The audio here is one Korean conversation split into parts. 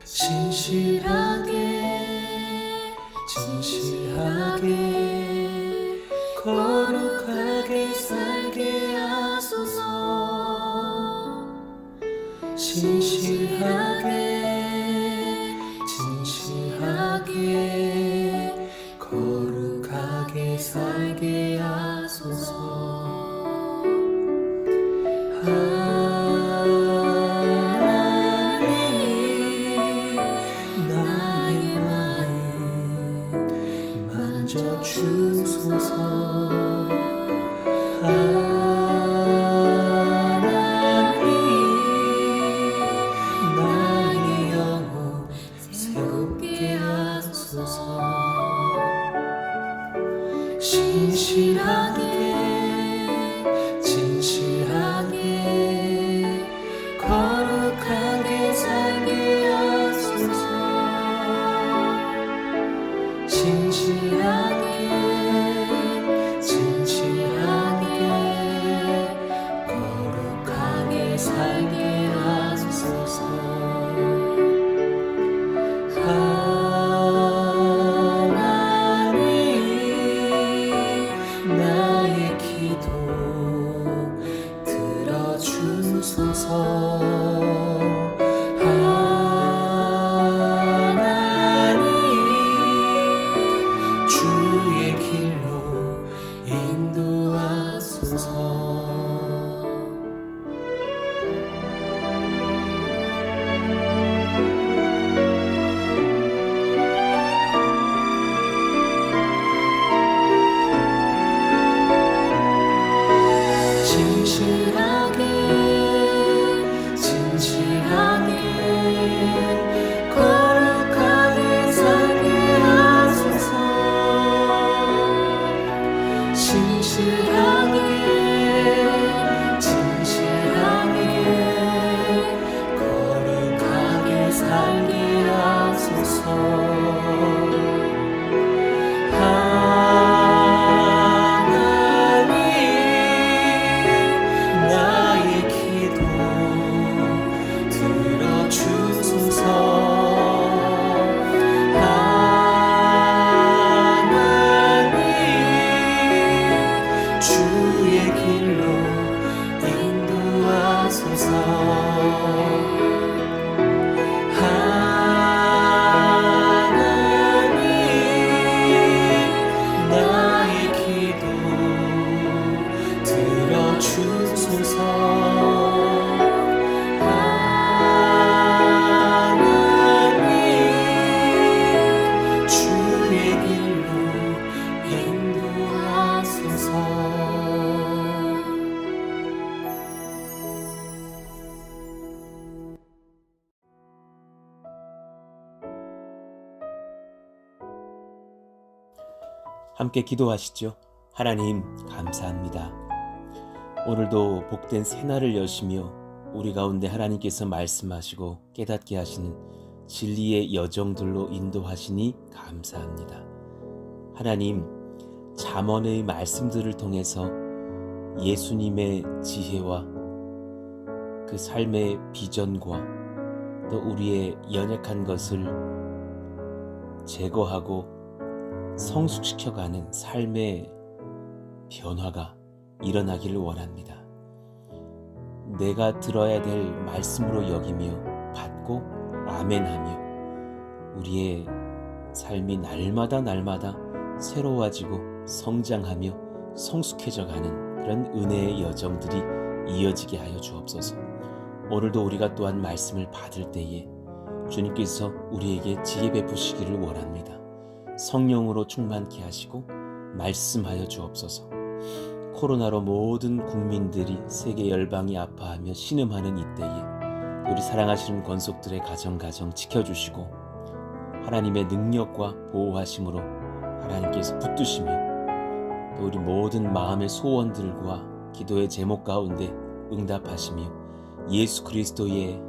진실하게 진실하게 거룩하게 살게 하소서. 진실하게 진실하게 거룩하게 살게 하소서. 하나님 나의 마음 만져주소서. 하나님 나의 영혼 새롭게 하소서. 진실하게 진실하게 거룩하게 살게 하소서. 진실하게 진실하게 거룩하게 살게 하소서. 나의 기도 들어주소서. 하나님 주의 길로 인도하소서. 진실하게 진실하게 거룩하게 살게 하소서. 진실하게 진실하게 거룩하게 살게 하소서. 나의 기도 들어주소서. 하나님 주의 길로 인도하소서. 하나님 나의 기도 들어주소서. 하나님 주의 길로 인도하소서. 함께 기도하시죠. 하나님 감사합니다. 오늘도 복된 새날을 여시며 우리 가운데 하나님께서 말씀하시고 깨닫게 하시는 진리의 여정들로 인도하시니 감사합니다. 하나님, 잠언의 말씀들을 통해서 예수님의 지혜와 그 삶의 비전과 또 우리의 연약한 것을 제거하고 성숙시켜가는 삶의 변화가 일어나기를 원합니다. 내가 들어야 될 말씀으로 여기며 받고 아멘하며 우리의 삶이 날마다 새로워지고 성장하며 성숙해져가는 그런 은혜의 여정들이 이어지게 하여 주옵소서. 오늘도 우리가 또한 말씀을 받을 때에 주님께서 우리에게 지혜 베푸시기를 원합니다. 성령으로 충만케 하시고 말씀하여 주옵소서. 코로나로 모든 국민들이 세계 열방이 아파하며 신음하는 이때에 우리 사랑하시는 권속들의 가정 지켜주시고 하나님의 능력과 보호하심으로 하나님께서 붙드시며 또 우리 모든 마음의 소원들과 기도의 제목 가운데 응답하시며 예수 그리스도의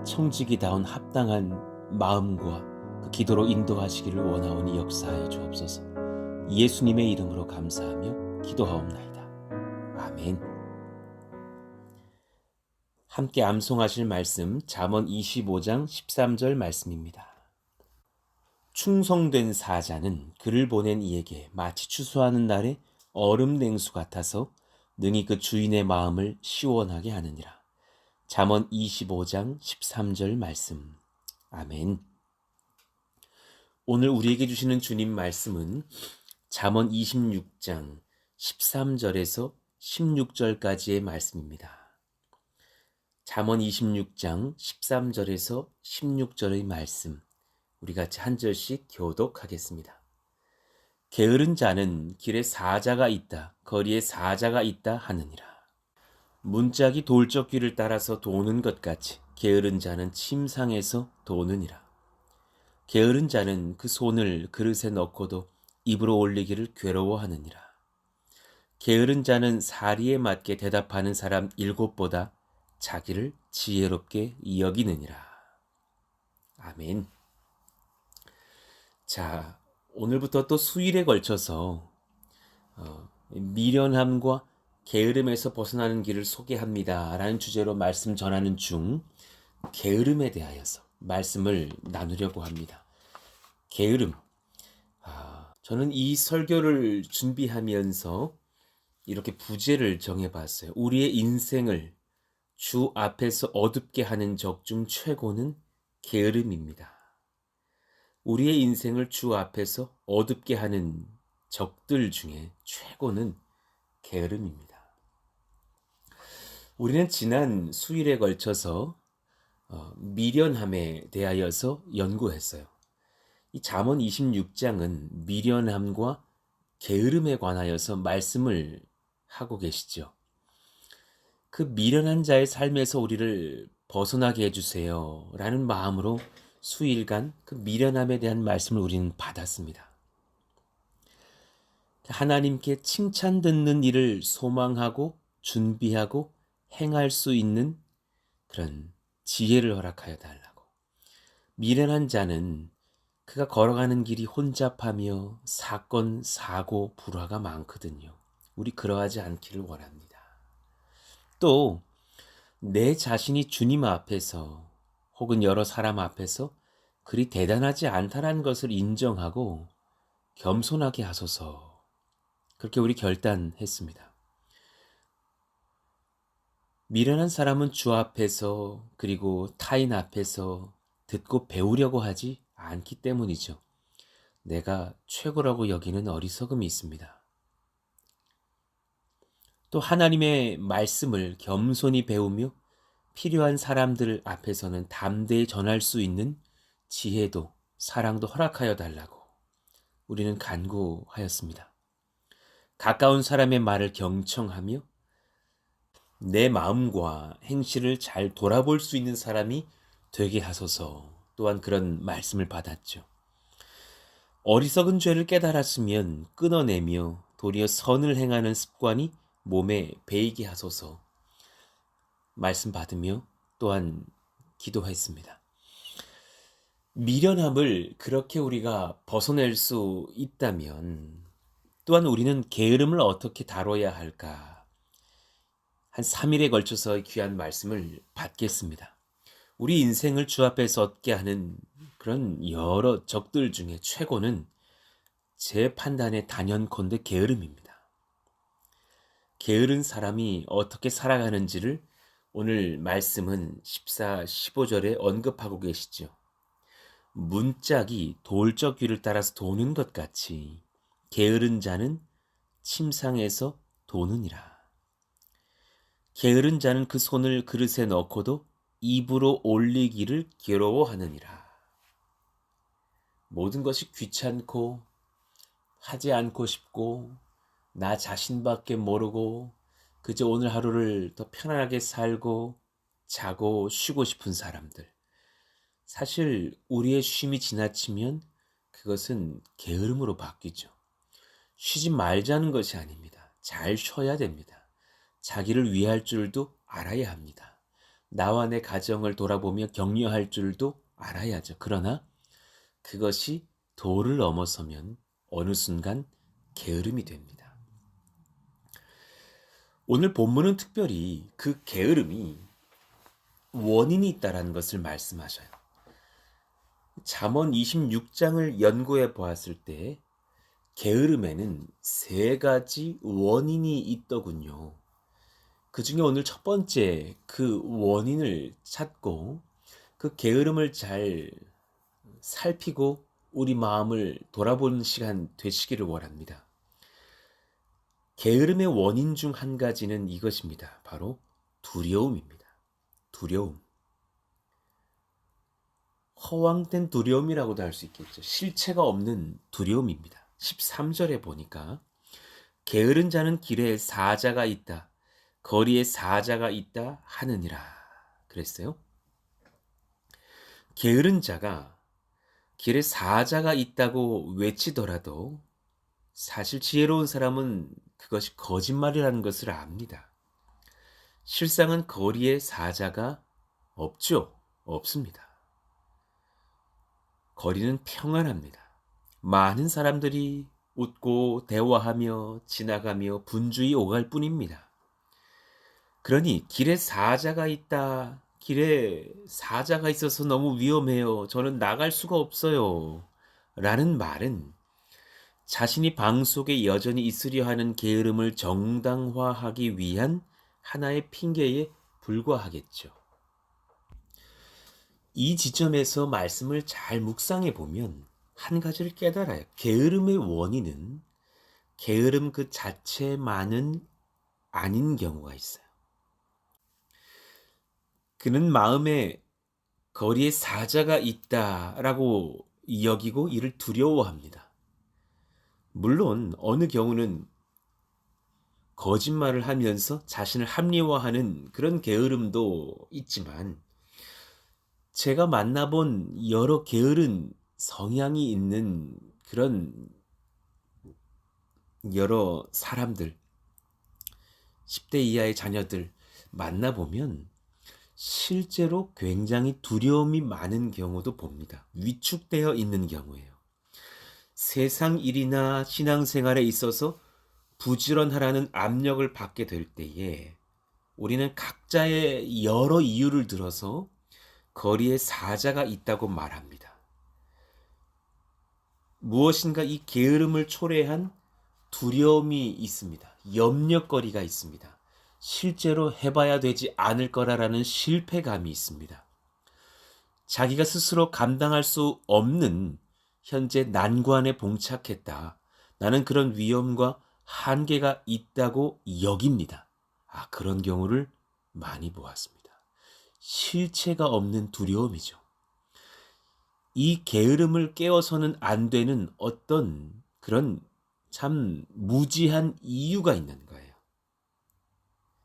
청지기다운 합당한 마음과 그 기도로 인도하시기를 원하오니 역사하여 주옵소서. 예수님의 이름으로 감사하며 기도하옵나이다. 아멘. 함께 암송하실 말씀 잠언 25장 13절 말씀입니다. 충성된 사자는 그를 보낸 이에게 마치 추수하는 날에 얼음 냉수 같아서 능히 그 주인의 마음을 시원하게 하느니라. 잠언 25장 13절 말씀. 아멘. 오늘 우리에게 주시는 주님 말씀은 잠언 26장 13절에서 16절까지의 말씀입니다. 잠언 26장 13절에서 16절의 말씀, 우리 같이 한 절씩 교독하겠습니다. 게으른 자는 길에 사자가 있다, 거리에 사자가 있다 하느니라. 문짝이 돌적귀를 따라서 도는 것 같이 게으른 자는 침상에서 도느니라. 게으른 자는 그 손을 그릇에 넣고도 입으로 올리기를 괴로워하느니라. 게으른 자는 사리에 맞게 대답하는 사람 7보다 자기를 지혜롭게 여기느니라. 아멘. 자, 오늘부터 또 수일에 걸쳐서 미련함과 게으름에서 벗어나는 길을 소개합니다 라는 주제로 말씀 전하는 중 게으름에 대하여서 말씀을 나누려고 합니다. 게으름. 저는 이 설교를 준비하면서 이렇게 부제를 정해봤어요. 우리의 인생을 주 앞에서 어둡게 하는 적 중 최고는 게으름입니다. 우리의 인생을 주 앞에서 어둡게 하는 적들 중에 최고는 게으름입니다. 우리는 지난 수일에 걸쳐서 미련함에 대하여서 연구했어요. 이 잠언 26장은 미련함과 게으름에 관하여서 말씀을 하고 계시죠. 그 미련한 자의 삶에서 우리를 벗어나게 해주세요 라는 마음으로 수일간 그 미련함에 대한 말씀을 우리는 받았습니다. 하나님께 칭찬 듣는 일을 소망하고 준비하고 행할 수 있는 그런 지혜를 허락하여 달라고. 미련한 자는 그가 걸어가는 길이 혼잡하며 사건, 사고, 불화가 많거든요. 우리 그러하지 않기를 원합니다. 또 내 자신이 주님 앞에서 혹은 여러 사람 앞에서 그리 대단하지 않다는 것을 인정하고 겸손하게 하소서. 그렇게 우리 결단했습니다. 미련한 사람은 주 앞에서 그리고 타인 앞에서 듣고 배우려고 하지 않기 때문이죠. 내가 최고라고 여기는 어리석음이 있습니다. 또 하나님의 말씀을 겸손히 배우며 필요한 사람들 앞에서는 담대히 전할 수 있는 지혜도 사랑도 허락하여 달라고 우리는 간구하였습니다. 가까운 사람의 말을 경청하며 내 마음과 행실을 잘 돌아볼 수 있는 사람이 되게 하소서. 또한 그런 말씀을 받았죠. 어리석은 죄를 깨달았으면 끊어내며 도리어 선을 행하는 습관이 몸에 배이게 하소서. 말씀 받으며 또한 기도했습니다. 미련함을 그렇게 우리가 벗어낼 수 있다면 또한 우리는 게으름을 어떻게 다뤄야 할까? 한 3일에 걸쳐서 귀한 말씀을 받겠습니다. 우리 인생을 주 앞에서 얻게 하는 그런 여러 적들 중에 최고는 제 판단에 단연컨대 게으름입니다. 게으른 사람이 어떻게 살아가는지를 오늘 말씀은 14, 15절에 언급하고 계시죠. 문짝이 돌적 귀를 따라서 도는 것 같이 게으른 자는 침상에서 도느니라. 게으른 자는 그 손을 그릇에 넣고도 입으로 올리기를 괴로워하느니라. 모든 것이 귀찮고 하지 않고 싶고 나 자신밖에 모르고 그저 오늘 하루를 더 편안하게 살고 자고 쉬고 싶은 사람들. 사실 우리의 쉼이 지나치면 그것은 게으름으로 바뀌죠. 쉬지 말자는 것이 아닙니다. 잘 쉬어야 됩니다. 자기를 위할 줄도 알아야 합니다. 나와 내 가정을 돌아보며 격려할 줄도 알아야죠. 그러나 그것이 도를 넘어서면 어느 순간 게으름이 됩니다. 오늘 본문은 특별히 그 게으름이 원인이 있다라는 것을 말씀하셔요. 잠언 26장을 연구해 보았을 때 게으름에는 세 가지 원인이 있더군요. 그 중에 오늘 첫 번째 그 원인을 찾고 그 게으름을 잘 살피고 우리 마음을 돌아보는 시간 되시기를 원합니다. 게으름의 원인 중 한 가지는 이것입니다. 바로 두려움입니다. 두려움. 허황된 두려움이라고도 할 수 있겠죠. 실체가 없는 두려움입니다. 13절에 보니까 게으른 자는 길에 사자가 있다. 거리에 사자가 있다 하느니라 그랬어요. 게으른 자가 길에 사자가 있다고 외치더라도 사실 지혜로운 사람은 그것이 거짓말이라는 것을 압니다. 실상은 거리에 사자가 없죠. 없습니다. 거리는 평안합니다. 많은 사람들이 웃고 대화하며 지나가며 분주히 오갈 뿐입니다. 그러니 길에 사자가 있다. 길에 사자가 있어서 너무 위험해요. 저는 나갈 수가 없어요. 라는 말은 자신이 방 속에 여전히 있으려 하는 게으름을 정당화하기 위한 하나의 핑계에 불과하겠죠. 이 지점에서 말씀을 잘 묵상해 보면 한 가지를 깨달아요. 게으름의 원인은 게으름 그 자체만은 아닌 경우가 있어요. 그는 마음에 거리에 사자가 있다라고 여기고 이를 두려워합니다. 물론 어느 경우는 거짓말을 하면서 자신을 합리화하는 그런 게으름도 있지만 제가 만나본 여러 게으른 성향이 있는 그런 여러 사람들, 10대 이하의 자녀들 만나보면 실제로 굉장히 두려움이 많은 경우도 봅니다. 위축되어 있는 경우예요. 세상 일이나 신앙생활에 있어서 부지런하라는 압력을 받게 될 때에 우리는 각자의 여러 이유를 들어서 거리에 사자가 있다고 말합니다. 무엇인가 이 게으름을 초래한 두려움이 있습니다. 염려거리가 있습니다. 실제로 해봐야 되지 않을 거라라는 실패감이 있습니다. 자기가 스스로 감당할 수 없는 현재 난관에 봉착했다. 나는 그런 위험과 한계가 있다고 여깁니다. 그런 경우를 많이 보았습니다. 실체가 없는 두려움이죠. 이 게으름을 깨워서는 안 되는 어떤 그런 참 무지한 이유가 있는 거예요.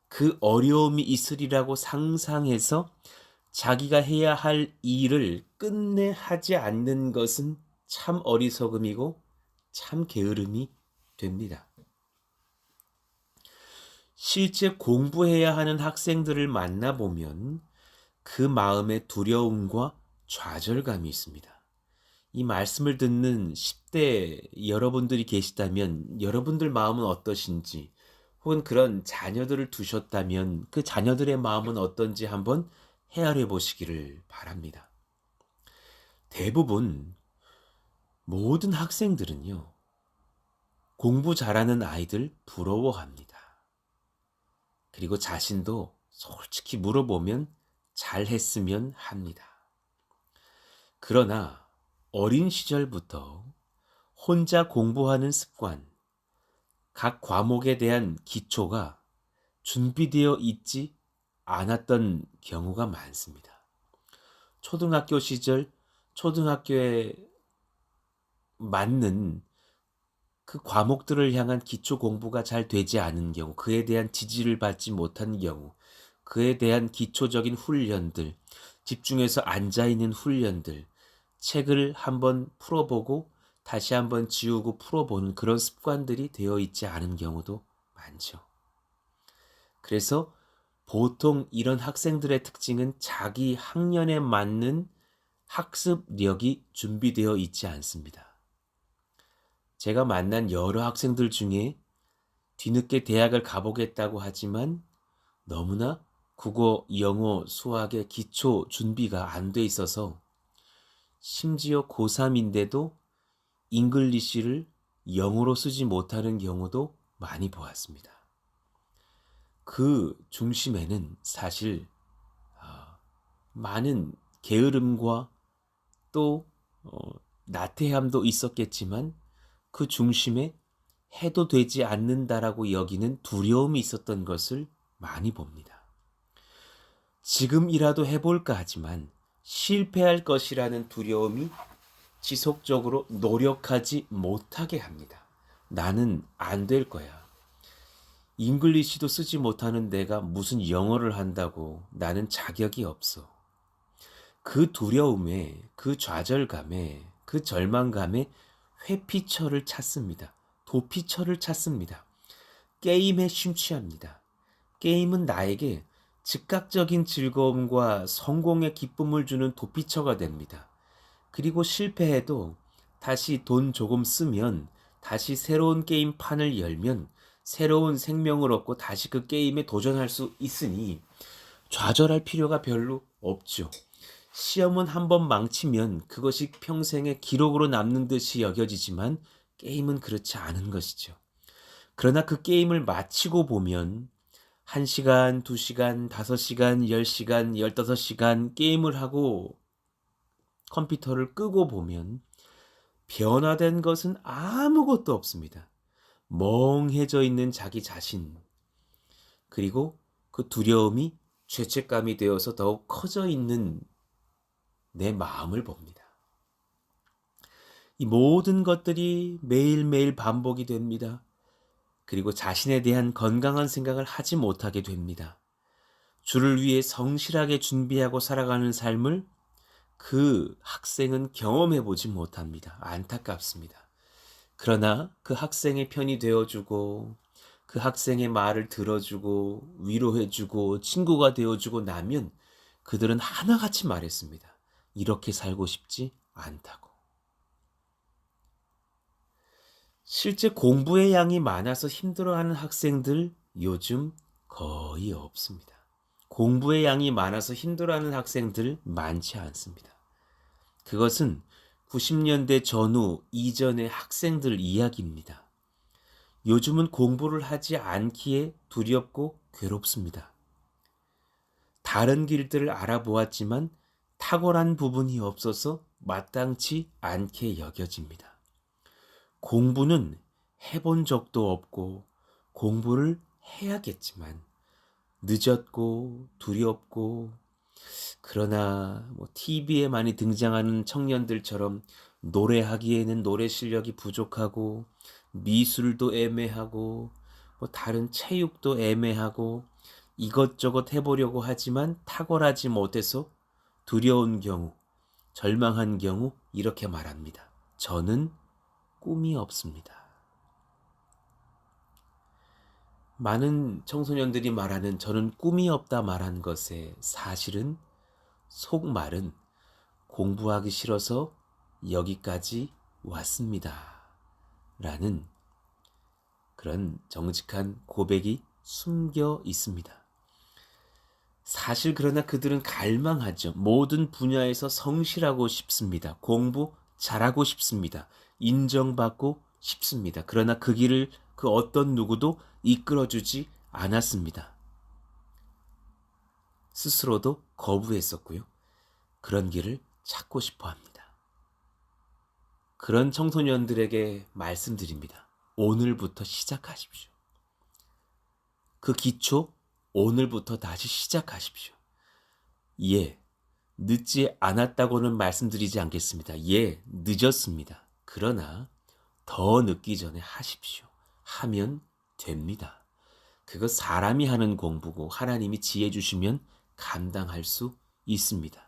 그 어려움이 있으리라고 상상해서 자기가 해야 할 일을 끝내 하지 않는 것은 참 어리석음이고 참 게으름이 됩니다. 실제 공부해야 하는 학생들을 만나보면 그 마음에 두려움과 좌절감이 있습니다. 이 말씀을 듣는 10대 여러분들이 계시다면 여러분들 마음은 어떠신지 혹은 그런 자녀들을 두셨다면 그 자녀들의 마음은 어떤지 한번 헤아려 보시기를 바랍니다. 대부분 모든 학생들은요, 공부 잘하는 아이들 부러워합니다. 그리고 자신도 솔직히 물어보면 잘했으면 합니다. 그러나 어린 시절부터 혼자 공부하는 습관, 각 과목에 대한 기초가 준비되어 있지 않았던 경우가 많습니다. 초등학교 시절, 초등학교에 맞는 그 과목들을 향한 기초 공부가 잘 되지 않은 경우, 그에 대한 지지를 받지 못한 경우, 그에 대한 기초적인 훈련들, 집중해서 앉아있는 훈련들, 책을 한번 풀어보고 다시 한번 지우고 풀어보는 그런 습관들이 되어 있지 않은 경우도 많죠. 그래서 보통 이런 학생들의 특징은 자기 학년에 맞는 학습력이 준비되어 있지 않습니다. 제가 만난 여러 학생들 중에 뒤늦게 대학을 가보겠다고 하지만 너무나 국어, 영어, 수학의 기초 준비가 안 돼 있어서 심지어 고3인데도 잉글리시를 영어로 쓰지 못하는 경우도 많이 보았습니다. 그 중심에는 사실 많은 게으름과 또 나태함도 있었겠지만 그 중심에 해도 되지 않는다라고 여기는 두려움이 있었던 것을 많이 봅니다. 지금이라도 해볼까 하지만 실패할 것이라는 두려움이 지속적으로 노력하지 못하게 합니다. 나는 안 될 거야. 잉글리시도 쓰지 못하는 내가 무슨 영어를 한다고. 나는 자격이 없어. 그 두려움에, 그 좌절감에, 그 절망감에 회피처를 찾습니다. 도피처를 찾습니다. 게임에 심취합니다. 게임은 나에게 즉각적인 즐거움과 성공의 기쁨을 주는 도피처가 됩니다. 그리고 실패해도 다시 돈 조금 쓰면, 다시 새로운 게임판을 열면 새로운 생명을 얻고 다시 그 게임에 도전할 수 있으니 좌절할 필요가 별로 없죠. 시험은 한번 망치면 그것이 평생의 기록으로 남는 듯이 여겨지지만 게임은 그렇지 않은 것이죠. 그러나 그 게임을 마치고 보면 1시간, 2시간, 5시간, 10시간, 15시간 게임을 하고 컴퓨터를 끄고 보면 변화된 것은 아무것도 없습니다. 멍해져 있는 자기 자신, 그리고 그 두려움이 죄책감이 되어서 더욱 커져 있는 내 마음을 봅니다. 이 모든 것들이 매일매일 반복이 됩니다. 그리고 자신에 대한 건강한 생각을 하지 못하게 됩니다. 주를 위해 성실하게 준비하고 살아가는 삶을 그 학생은 경험해 보지 못합니다. 안타깝습니다. 그러나 그 학생의 편이 되어주고, 그 학생의 말을 들어주고, 위로해주고, 친구가 되어주고 나면 그들은 하나같이 말했습니다. 이렇게 살고 싶지 않다고. 실제 공부의 양이 많아서 힘들어하는 학생들 요즘 거의 없습니다. 공부의 양이 많아서 힘들어하는 학생들 많지 않습니다. 그것은 90년대 전후 이전의 학생들 이야기입니다. 요즘은 공부를 하지 않기에 두렵고 괴롭습니다. 다른 길들을 알아보았지만 탁월한 부분이 없어서 마땅치 않게 여겨집니다. 공부는 해본 적도 없고 공부를 해야겠지만 늦었고 두렵고, 그러나 TV에 많이 등장하는 청년들처럼 노래하기에는 노래 실력이 부족하고 미술도 애매하고 다른 체육도 애매하고 이것저것 해보려고 하지만 탁월하지 못해서 두려운 경우, 절망한 경우 이렇게 말합니다. 저는 꿈이 없습니다. 많은 청소년들이 말하는 저는 꿈이 없다 말한 것에 사실은 속말은 공부하기 싫어서 여기까지 왔습니다. 라는 그런 정직한 고백이 숨겨 있습니다. 사실 그러나 그들은 갈망하죠. 모든 분야에서 성실하고 싶습니다. 공부 잘하고 싶습니다. 인정받고 싶습니다. 그러나 그 길을 그 어떤 누구도 이끌어주지 않았습니다. 스스로도 거부했었고요. 그런 길을 찾고 싶어 합니다. 그런 청소년들에게 말씀드립니다. 오늘부터 시작하십시오. 그 기초 오늘부터 다시 시작하십시오. 예, 늦지 않았다고는 말씀드리지 않겠습니다. 예, 늦었습니다. 그러나 더 늦기 전에 하십시오. 하면 됩니다. 그거 사람이 하는 공부고 하나님이 지혜 주시면 감당할 수 있습니다.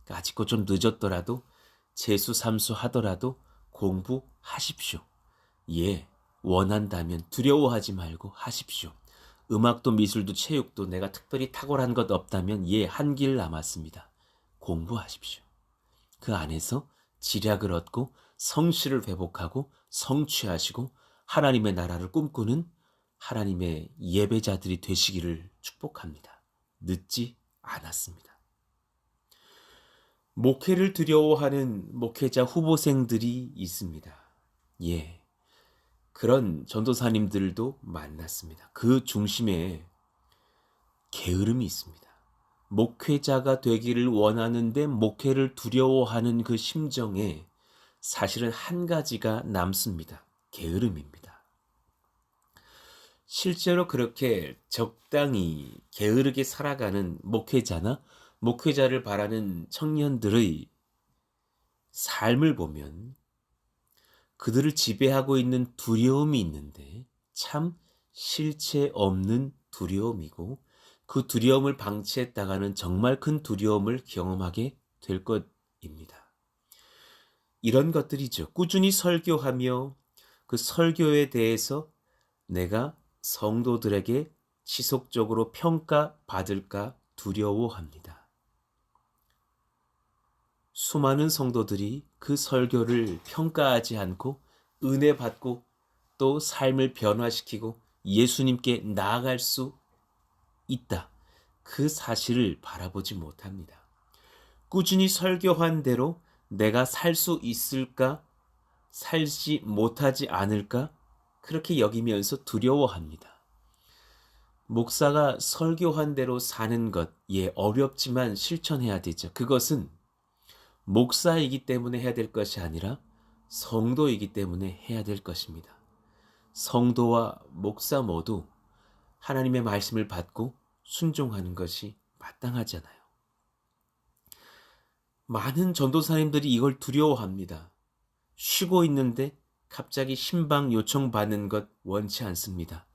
아직도 좀 늦었더라도 재수 삼수 하더라도 공부하십시오. 예, 원한다면 두려워하지 말고 하십시오. 음악도 미술도 체육도 내가 특별히 탁월한 것 없다면 예, 한 길 남았습니다. 공부하십시오. 그 안에서 지략을 얻고 성실을 회복하고 성취하시고 하나님의 나라를 꿈꾸는 하나님의 예배자들이 되시기를 축복합니다. 늦지 않았습니다. 목회를 두려워하는 목회자 후보생들이 있습니다. 예, 그런 전도사님들도 만났습니다. 그 중심에 게으름이 있습니다. 목회자가 되기를 원하는데 목회를 두려워하는 그 심정에 사실은 한 가지가 남습니다. 게으름입니다. 실제로 그렇게 적당히 게으르게 살아가는 목회자나 목회자를 바라는 청년들의 삶을 보면 그들을 지배하고 있는 두려움이 있는데 참 실체 없는 두려움이고, 그 두려움을 방치했다가는 정말 큰 두려움을 경험하게 될 것입니다. 이런 것들이죠. 꾸준히 설교하며 그 설교에 대해서 내가 성도들에게 지속적으로 평가받을까 두려워합니다. 수많은 성도들이 그 설교를 평가하지 않고 은혜 받고 또 삶을 변화시키고 예수님께 나아갈 수 있다. 그 사실을 바라보지 못합니다. 꾸준히 설교한 대로 내가 살 수 있을까? 살지 못하지 않을까? 그렇게 여기면서 두려워합니다. 목사가 설교한 대로 사는 것, 어렵지만 실천해야 되죠. 그것은 목사이기 때문에 해야 될 것이 아니라 성도이기 때문에 해야 될 것입니다. 성도와 목사 모두 하나님의 말씀을 받고 순종하는 것이 마땅하잖아요. 많은 전도사님들이 이걸 두려워합니다. 쉬고 있는데 갑자기 신방 요청받는 것 원치 않습니다.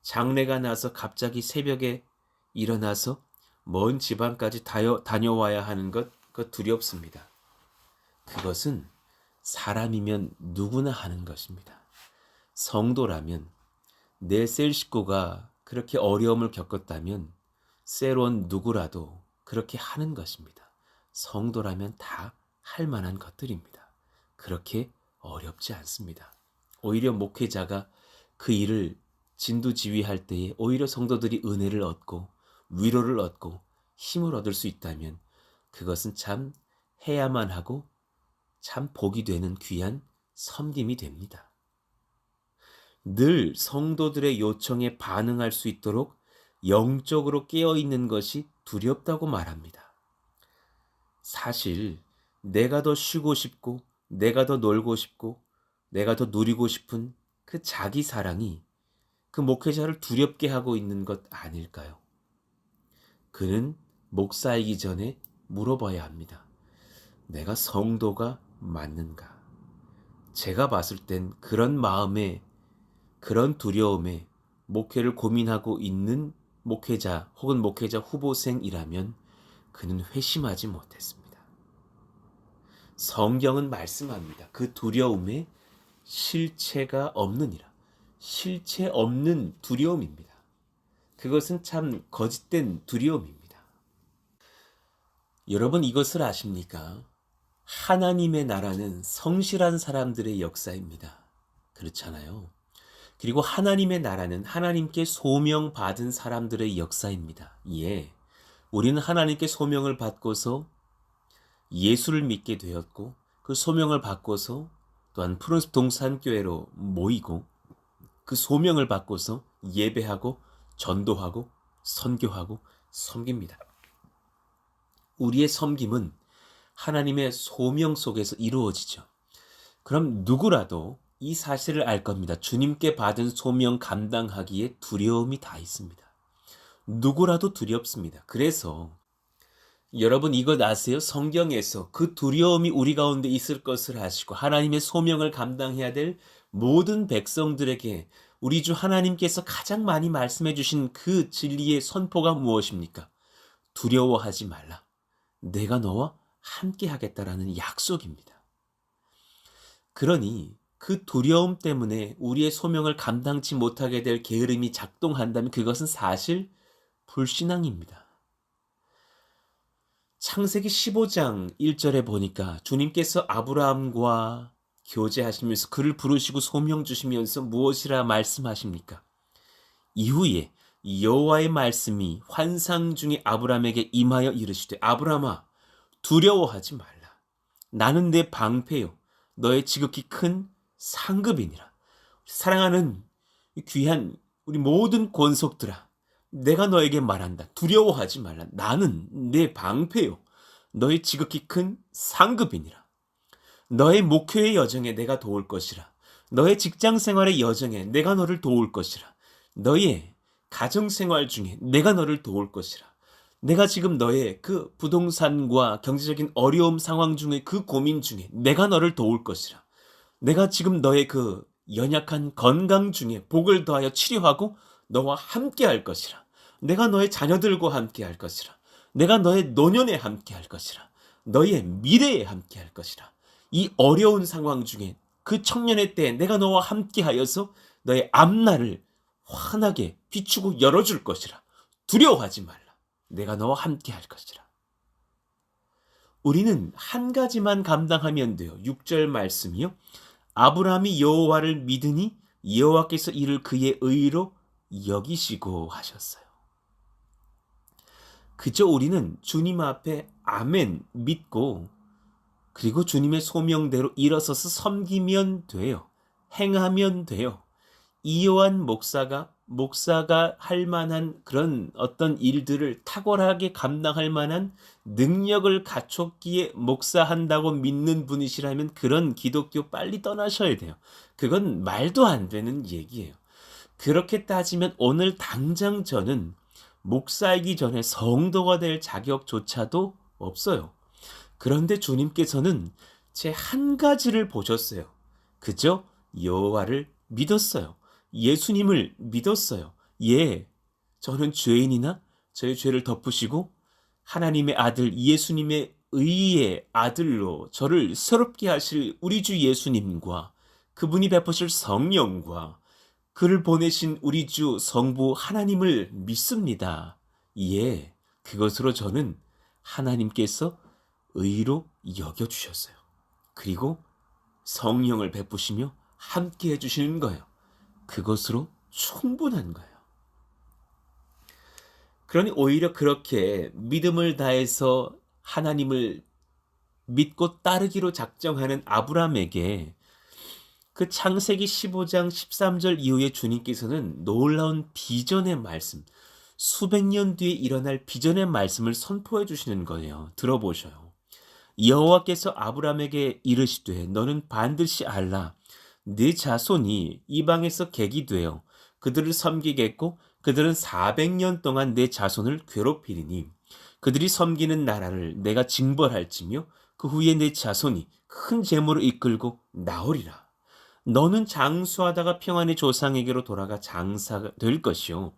장례가 나서 갑자기 새벽에 일어나서 먼 지방까지 다녀와야 하는 것, 그것 두렵습니다. 그것은 사람이면 누구나 하는 것입니다. 성도라면 내 셀 식구가 그렇게 어려움을 겪었다면 셀원 누구라도 그렇게 하는 것입니다. 성도라면 다 할 만한 것들입니다. 그렇게 어렵지 않습니다. 오히려 목회자가 그 일을 진두지휘할 때에 오히려 성도들이 은혜를 얻고 위로를 얻고 힘을 얻을 수 있다면 그것은 참 해야만 하고 참 복이 되는 귀한 섬김이 됩니다. 늘 성도들의 요청에 반응할 수 있도록 영적으로 깨어있는 것이 두렵다고 말합니다. 사실 내가 더 쉬고 싶고 내가 더 놀고 싶고 내가 더 누리고 싶은 그 자기 사랑이 그 목회자를 두렵게 하고 있는 것 아닐까요? 그는 목사이기 전에 물어봐야 합니다. 내가 성도가 맞는가? 제가 봤을 땐 그런 마음에, 그런 두려움에 목회를 고민하고 있는 목회자 혹은 목회자 후보생이라면 그는 회심하지 못했습니다. 성경은 말씀합니다. 그 두려움에 실체가 없느니라. 실체 없는 두려움입니다. 그것은 참 거짓된 두려움입니다. 여러분 이것을 아십니까? 하나님의 나라는 성실한 사람들의 역사입니다. 그렇잖아요. 그리고 하나님의 나라는 하나님께 소명받은 사람들의 역사입니다. 우리는 하나님께 소명을 받고서 예수를 믿게 되었고 그 소명을 받고서 또한 푸른숲 동산교회로 모이고 그 소명을 받고서 예배하고 전도하고 선교하고 섬깁니다. 우리의 섬김은 하나님의 소명 속에서 이루어지죠. 그럼 누구라도 이 사실을 알 겁니다. 주님께 받은 소명 감당하기에 두려움이 다 있습니다. 누구라도 두렵습니다. 그래서 여러분 이것 아세요? 성경에서 그 두려움이 우리 가운데 있을 것을 아시고 하나님의 소명을 감당해야 될 모든 백성들에게 우리 주 하나님께서 가장 많이 말씀해 주신 그 진리의 선포가 무엇입니까? 두려워하지 말라. 내가 너와 함께 하겠다라는 약속입니다. 그러니 그 두려움 때문에 우리의 소명을 감당치 못하게 될 게으름이 작동한다면 그것은 사실 불신앙입니다. 창세기 15장 1절에 보니까 주님께서 아브라함과 교제하시면서 그를 부르시고 소명 주시면서 무엇이라 말씀하십니까? 이후에 여호와의 말씀이 환상 중에 아브라함에게 임하여 이르시되 아브라함아 두려워하지 말라. 나는 내 방패요 너의 지극히 큰 상급이니라. 사랑하는 귀한 우리 모든 권속들아, 내가 너에게 말한다. 두려워하지 말라. 나는 내 방패요 너의 지극히 큰 상급이니라. 너의 목회의 여정에 내가 도울 것이라. 너의 직장생활의 여정에 내가 너를 도울 것이라. 너의 가정생활 중에 내가 너를 도울 것이라. 내가 지금 너의 그 부동산과 경제적인 어려움 상황 중에 그 고민 중에 내가 너를 도울 것이라. 내가 지금 너의 그 연약한 건강 중에 복을 더하여 치료하고 너와 함께 할 것이라. 내가 너의 자녀들과 함께 할 것이라. 내가 너의 노년에 함께 할 것이라. 너의 미래에 함께 할 것이라. 이 어려운 상황 중에 그 청년의 때에 내가 너와 함께 하여서 너의 앞날을 환하게 비추고 열어줄 것이라. 두려워하지 말라. 내가 너와 함께 할 것이라. 우리는 한 가지만 감당하면 돼요. 6절 말씀이요. 아브라함이 여호와를 믿으니 여호와께서 이를 그의 의로 여기시고 하셨어요. 그저 우리는 주님 앞에 아멘 믿고 그리고 주님의 소명대로 일어서서 섬기면 돼요. 행하면 돼요. 이요한 목사가 할 만한 그런 어떤 일들을 탁월하게 감당할 만한 능력을 갖췄기에 목사한다고 믿는 분이시라면 그런 기독교 빨리 떠나셔야 돼요. 그건 말도 안 되는 얘기예요. 그렇게 따지면 오늘 당장 저는 목사이기 전에 성도가 될 자격조차도 없어요. 그런데 주님께서는 제 한 가지를 보셨어요. 그저 여호와를 믿었어요. 예수님을 믿었어요. 예, 저는 죄인이나 저의 죄를 덮으시고 하나님의 아들 예수님의 의의 아들로 저를 새롭게 하실 우리 주 예수님과 그분이 베푸실 성령과 그를 보내신 우리 주 성부 하나님을 믿습니다. 예, 그것으로 저는 하나님께서 의로 여겨주셨어요. 그리고 성령을 베푸시며 함께 해주시는 거예요. 그것으로 충분한 거예요. 그러니 오히려 그렇게 믿음을 다해서 하나님을 믿고 따르기로 작정하는 아브라함에게 그 창세기 15장 13절 이후에 주님께서는 놀라운 비전의 말씀, 수백 년 뒤에 일어날 비전의 말씀을 선포해 주시는 거예요. 들어보셔요. 여호와께서 아브라함에게 이르시되 너는 반드시 알라. 네 자손이 이방에서 객이 되어 그들을 섬기겠고 그들은 400년 동안 내 자손을 괴롭히리니 그들이 섬기는 나라를 내가 징벌할지며 그 후에 내 자손이 큰 재물을 이끌고 나오리라. 너는 장수하다가 평안의 조상에게로 돌아가 장사가 될 것이요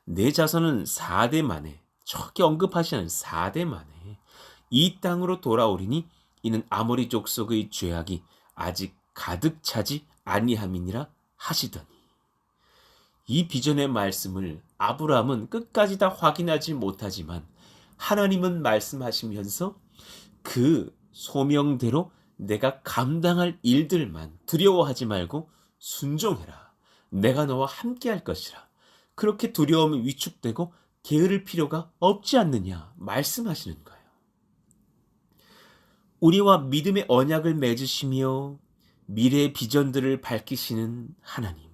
내 자손은 4대 만에 저기 언급하시는 4대 만에 이 땅으로 돌아오리니 이는 아모리 족속의 죄악이 아직 가득 차지 아니함이니라 하시더니 이 비전의 말씀을 아브라함은 끝까지 다 확인하지 못하지만 하나님은 말씀하시면서 그 소명대로 내가 감당할 일들만 두려워하지 말고 순종해라. 내가 너와 함께 할 것이라. 그렇게 두려움이 위축되고 게으를 필요가 없지 않느냐 말씀하시는 거예요. 우리와 믿음의 언약을 맺으시며 미래의 비전들을 밝히시는 하나님.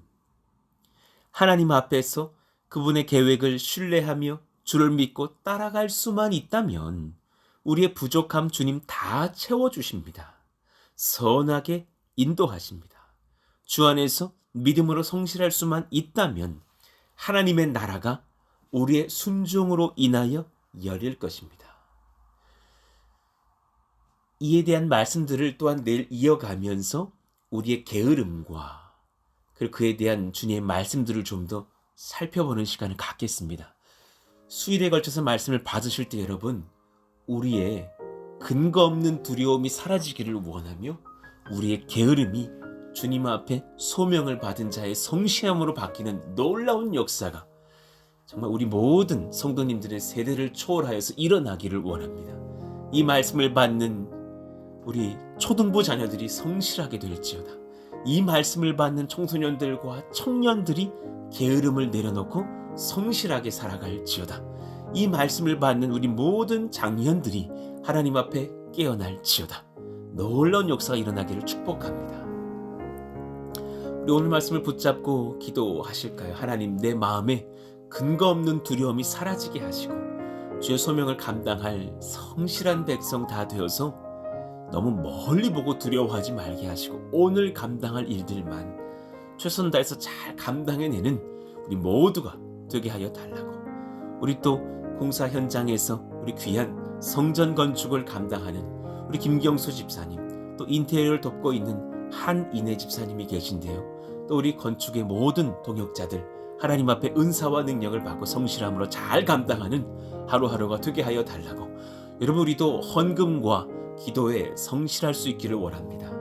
하나님 앞에서 그분의 계획을 신뢰하며 주를 믿고 따라갈 수만 있다면 우리의 부족함 주님 다 채워주십니다. 선하게 인도하십니다. 주 안에서 믿음으로 성실할 수만 있다면 하나님의 나라가 우리의 순종으로 인하여 열릴 것입니다. 이에 대한 말씀들을 또한 내일 이어가면서 우리의 게으름과 그리고 그에 대한 주님의 말씀들을 좀 더 살펴보는 시간을 갖겠습니다. 수일에 걸쳐서 말씀을 받으실 때 여러분, 우리의 근거 없는 두려움이 사라지기를 원하며 우리의 게으름이 주님 앞에 소명을 받은 자의 성실함으로 바뀌는 놀라운 역사가 정말 우리 모든 성도님들의 세대를 초월하여서 일어나기를 원합니다. 이 말씀을 받는 우리 초등부 자녀들이 성실하게 될지어다. 이 말씀을 받는 청소년들과 청년들이 게으름을 내려놓고 성실하게 살아갈지어다. 이 말씀을 받는 우리 모든 장년들이 하나님 앞에 깨어날지어다. 놀라운 역사가 일어나기를 축복합니다. 우리 오늘 말씀을 붙잡고 기도하실까요? 하나님, 내 마음에 근거 없는 두려움이 사라지게 하시고 주의 소명을 감당할 성실한 백성 다 되어서 너무 멀리 보고 두려워하지 말게 하시고 오늘 감당할 일들만 최선 다해서 잘 감당해내는 우리 모두가 되게 하여 달라고. 우리 또 공사 현장에서 우리 귀한 성전 건축을 감당하는 우리 김경수 집사님, 또 인테리어를 돕고 있는 한인혜 집사님이 계신데요. 또 우리 건축의 모든 동역자들 하나님 앞에 은사와 능력을 받고 성실함으로 잘 감당하는 하루하루가 되게 하여 달라고. 여러분, 우리도 헌금과 기도에 성실할 수 있기를 원합니다.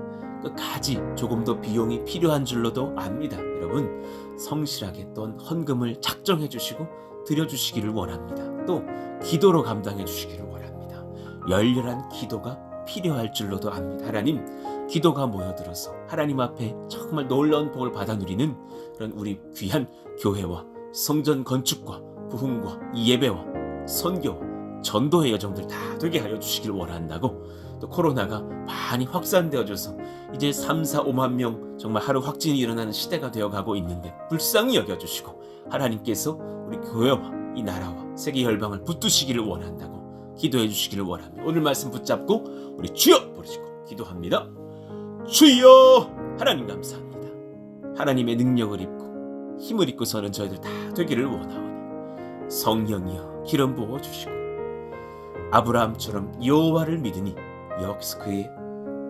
끝까지 조금 더 비용이 필요한 줄로도 압니다. 여러분, 성실하게 또한 헌금을 작정해 주시고 드려주시기를 원합니다. 또 기도로 감당해 주시기를 원합니다. 열렬한 기도가 필요할 줄로도 압니다. 하나님, 기도가 모여들어서 하나님 앞에 정말 놀라운 복을 받아 누리는 그런 우리 귀한 교회와 성전 건축과 부흥과 예배와 선교와 전도의 여정들 다 되게 하여 주시길 원한다고. 또 코로나가 많이 확산되어져서 이제 3, 4, 5만 명 정말 하루 확진이 일어나는 시대가 되어가고 있는데 불쌍히 여겨주시고 하나님께서 우리 교회와 이 나라와 세계 열방을 붙드시기를 원한다고 기도해 주시기를 원합니다. 오늘 말씀 붙잡고 우리 주여 부르시고 기도합니다. 주여! 하나님 감사합니다. 하나님의 능력을 입고 힘을 입고서는 저희들 다 되기를 원하오니 성령이여 기름 부어주시고 아브라함처럼 여호와를 믿으니 역시 그의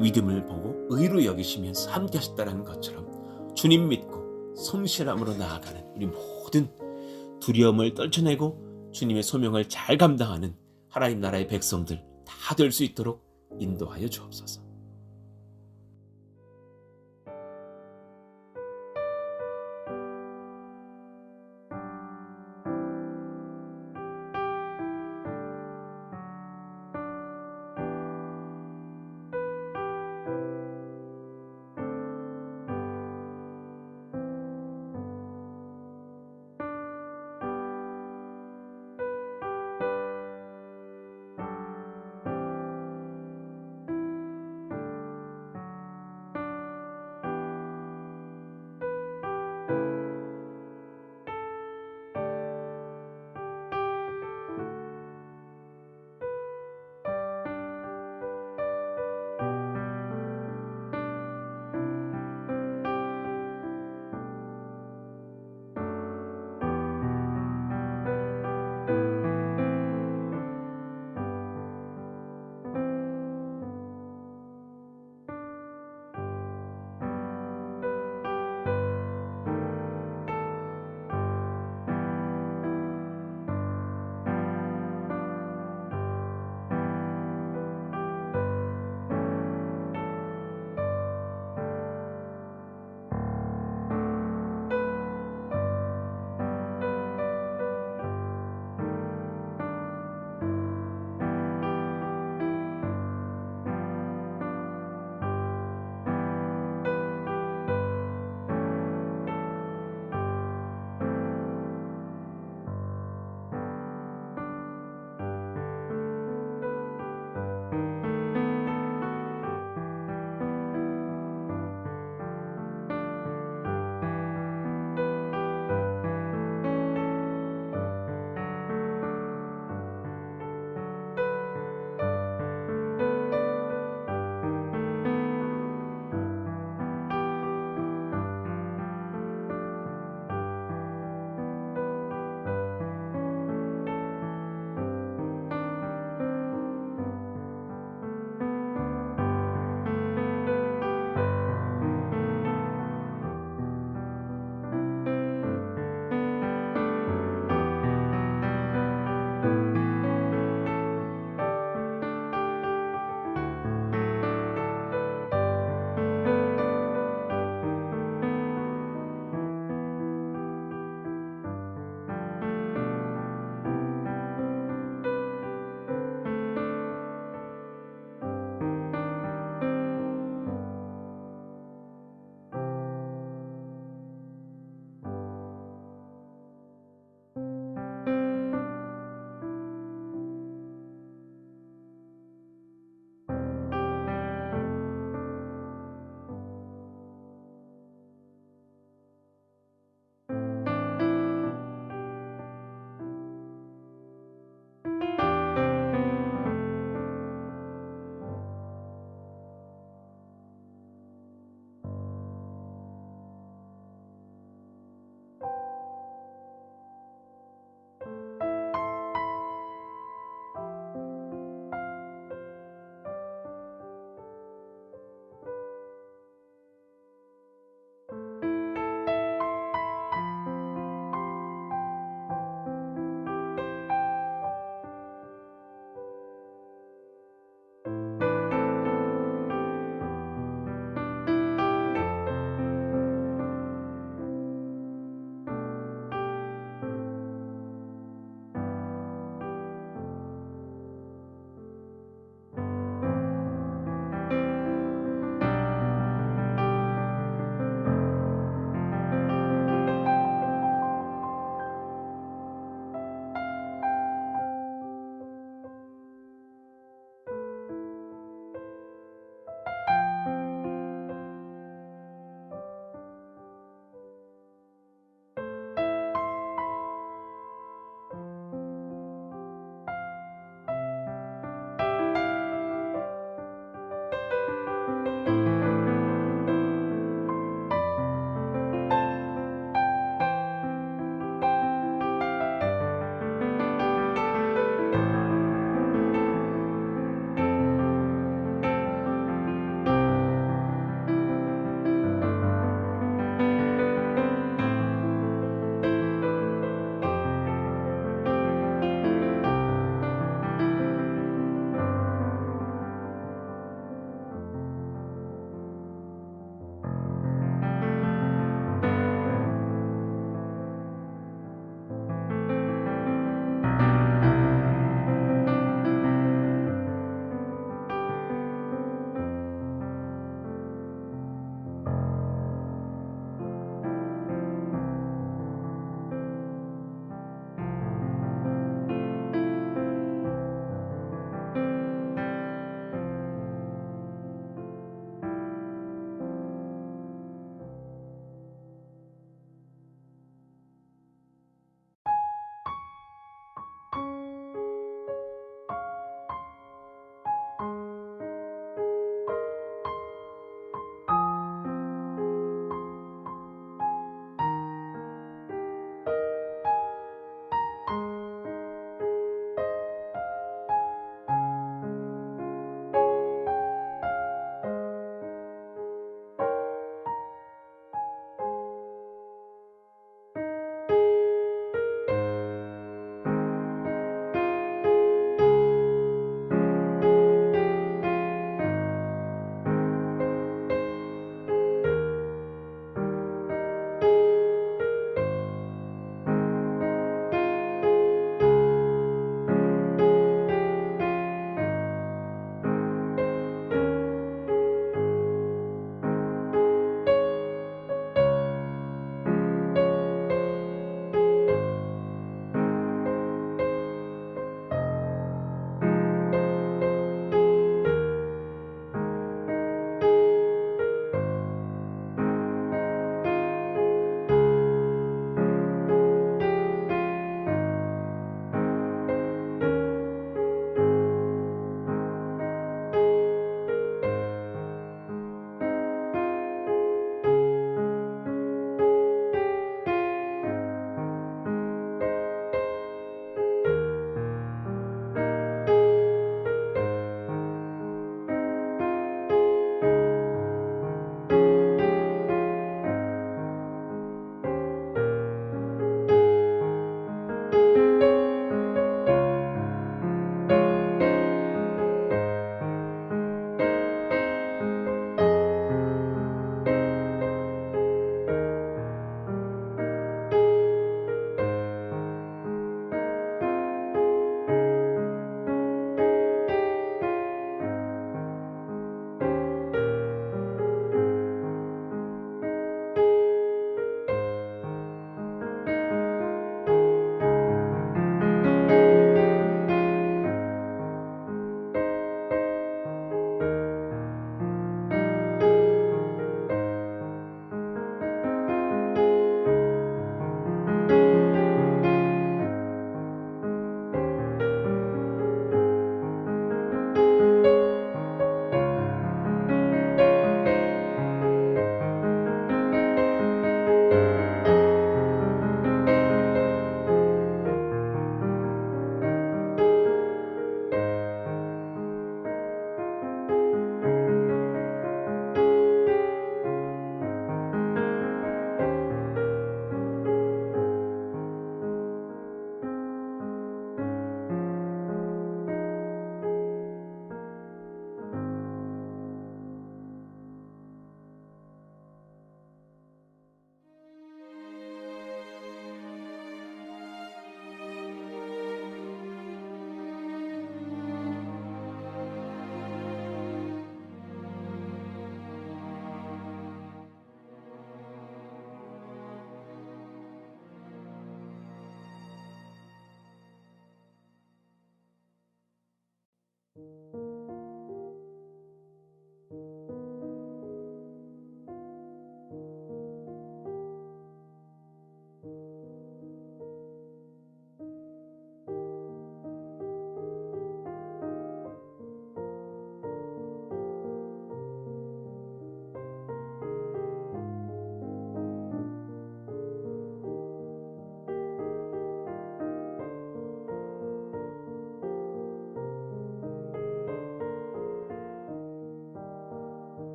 믿음을 보고 의로 여기시면서 함께 하셨다는 것처럼 주님 믿고 성실함으로 나아가는 우리 모든 두려움을 떨쳐내고 주님의 소명을 잘 감당하는 하나님 나라의 백성들 다 될 수 있도록 인도하여 주옵소서.